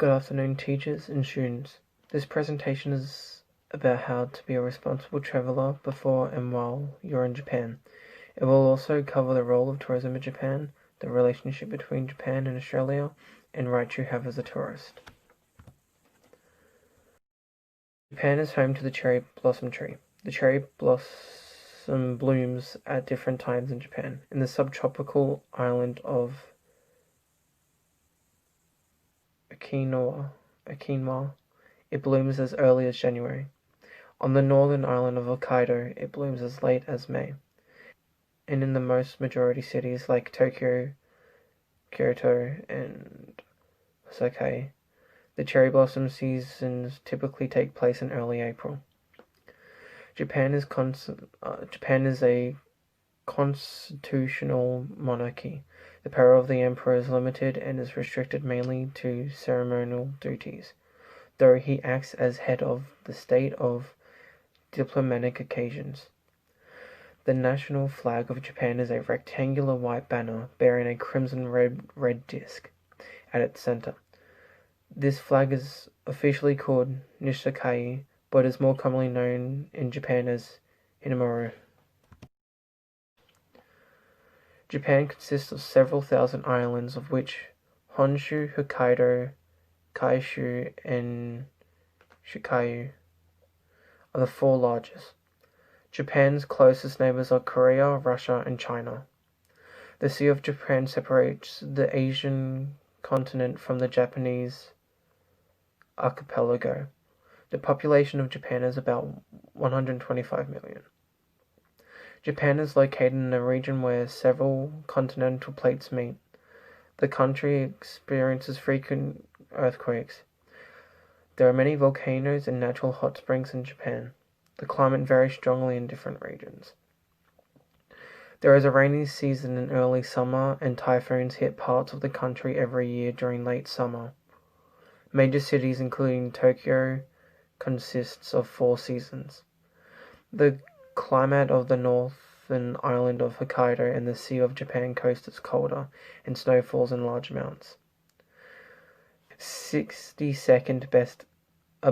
Good afternoon, teachers and students. This presentation is about how to be a responsible traveller before and while you're in Japan. It will also cover the role of tourism in Japan, the relationship between Japan and Australia, and rights you have as a tourist. Japan is home to the cherry blossom tree. The cherry blossom blooms at different times in Japan. In the subtropical island of Okinawa, it blooms as early as January. On the northern island of Hokkaido, it blooms as late as May. And in the most majority cities like Tokyo, Kyoto, and Osaka, the cherry blossom seasons typically take place in early April. Japan is a constitutional monarchy. The power of the emperor is limited and is restricted mainly to ceremonial duties, though he acts as head of the state of diplomatic occasions. The national flag of Japan is a rectangular white banner bearing a crimson red disc at its center. This flag is officially called Nishikai, but is more commonly known in Japan as Hinamaru. Japan consists of several thousand islands, of which Honshu, Hokkaido, Kyushu, and Shikoku are the four largest. Japan's closest neighbors are Korea, Russia, and China. The Sea of Japan separates the Asian continent from the Japanese archipelago. The population of Japan is about 125 million. Japan is located in a region where several continental plates meet. The country experiences frequent earthquakes. There are many volcanoes and natural hot springs in Japan. The climate varies strongly in different regions. There is a rainy season in early summer, and typhoons hit parts of the country every year during late summer. Major cities, including Tokyo, consists of 4 seasons. The climate of the northern island of Hokkaido and the Sea of Japan coast is colder, and snow falls in large amounts. 62nd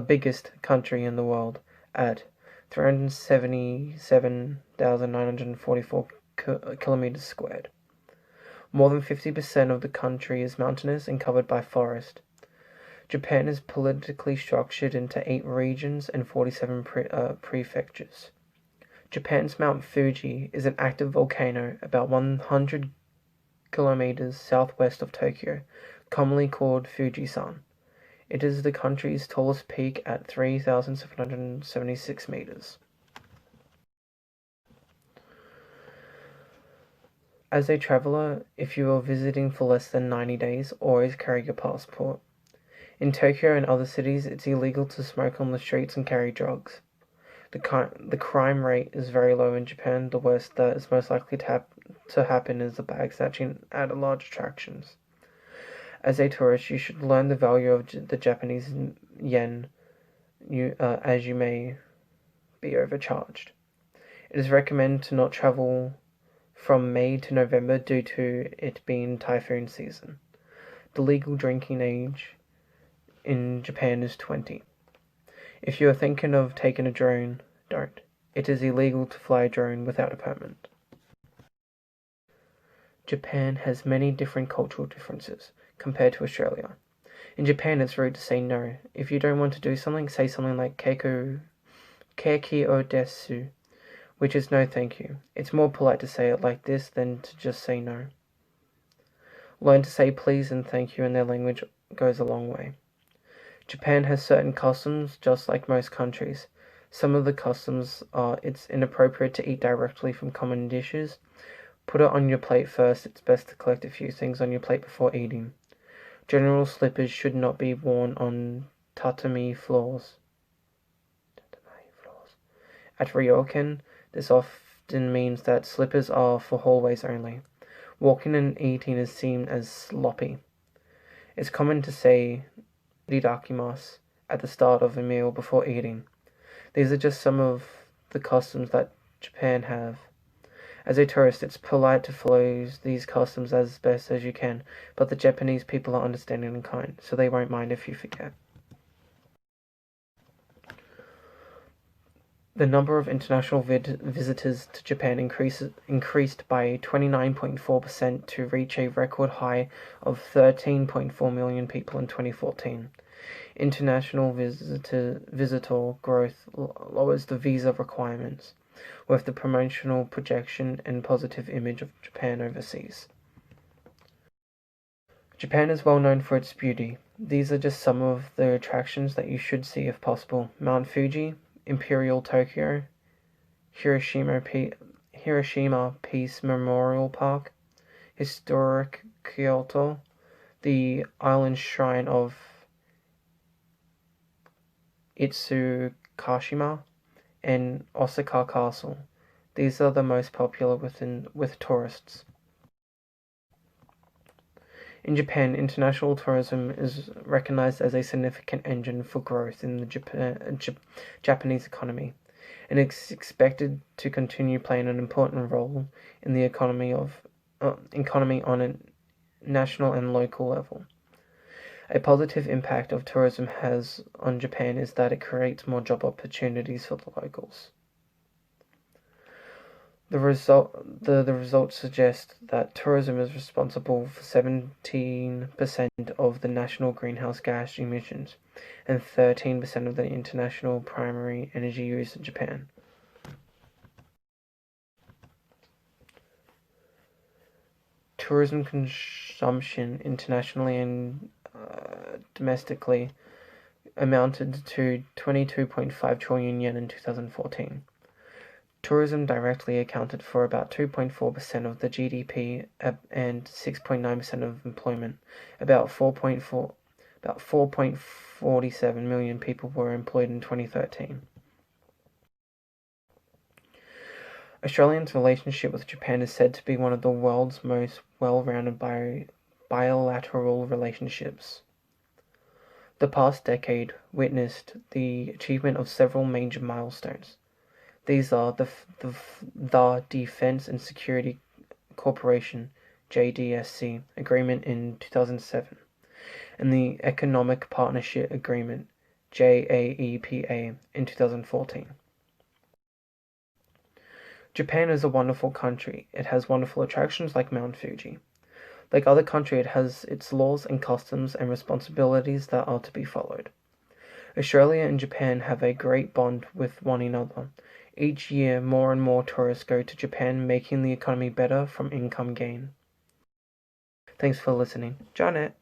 biggest country in the world at 377,944 kilometers squared. More than 50% of the country is mountainous and covered by forest. Japan is politically structured into 8 regions and 47 prefectures. Japan's Mount Fuji is an active volcano about 100 kilometers southwest of Tokyo, commonly called Fujisan. It is the country's tallest peak at 3,776 meters. As a traveler, if you are visiting for less than 90 days, always carry your passport. In Tokyo and other cities, it's illegal to smoke on the streets and carry drugs. The crime rate is very low in Japan. The worst that is most likely to happen is the bag snatching at large attractions. As a tourist, you should learn the value of the Japanese yen, as you may be overcharged. It is recommended to not travel from May to November due to it being typhoon season. The legal drinking age in Japan is 20. If you are thinking of taking a drone, don't. It is illegal to fly a drone without a permit. Japan has many different cultural differences compared to Australia. In Japan, it's rude to say no. If you don't want to do something, say something like keiki o desu, which is no thank you. It's more polite to say it like this than to just say no. Learn to say please and thank you in their language goes a long way. Japan has certain customs, just like most countries. Some of the customs are it's inappropriate to eat directly from common dishes. Put it on your plate first. It's best to collect a few things on your plate before eating. General slippers should not be worn on tatami floors. At ryokan, this often means that slippers are for hallways only. Walking and eating is seen as sloppy. It's common to say "Itadakimasu" at the start of a meal before eating. These are just some of the customs that Japan have. As a tourist, it's polite to follow these customs as best as you can, but the Japanese people are understanding and kind, so they won't mind if you forget. The number of international visitors to Japan increased by 29.4% to reach a record high of 13.4 million people in 2014. International visitor growth lowers the visa requirements, with the promotional projection and positive image of Japan overseas. Japan is well known for its beauty. These are just some of the attractions that you should see if possible: Mount Fuji, Imperial Tokyo, Hiroshima Peace Memorial Park, historic Kyoto, the island shrine of Itsukashima, and Osaka Castle. These are the most popular with tourists. In Japan, international tourism is recognized as a significant engine for growth in the Japanese economy, and is expected to continue playing an important role in the economy on a national and local level. A positive impact of tourism has on Japan is that it creates more job opportunities for the locals. The results suggest that tourism is responsible for 17% of the national greenhouse gas emissions and 13% of the international primary energy use in Japan. Tourism consumption internationally and domestically amounted to 22.5 trillion yen in 2014. Tourism directly accounted for about 2.4% of the GDP and 6.9% of employment. About 4.47 million people were employed in 2013. Australia's relationship with Japan is said to be one of the world's most well-rounded bilateral relationships. The past decade witnessed the achievement of several major milestones. These are the Defense and Security Cooperation (JDSC) agreement in 2007 and the Economic Partnership Agreement (JAEPA) in 2014. Japan is a wonderful country. It has wonderful attractions like Mount Fuji. Like other countries, it has its laws and customs and responsibilities that are to be followed. Australia and Japan have a great bond with one another. Each year, more and more tourists go to Japan, making the economy better from income gain. Thanks for listening. Janet.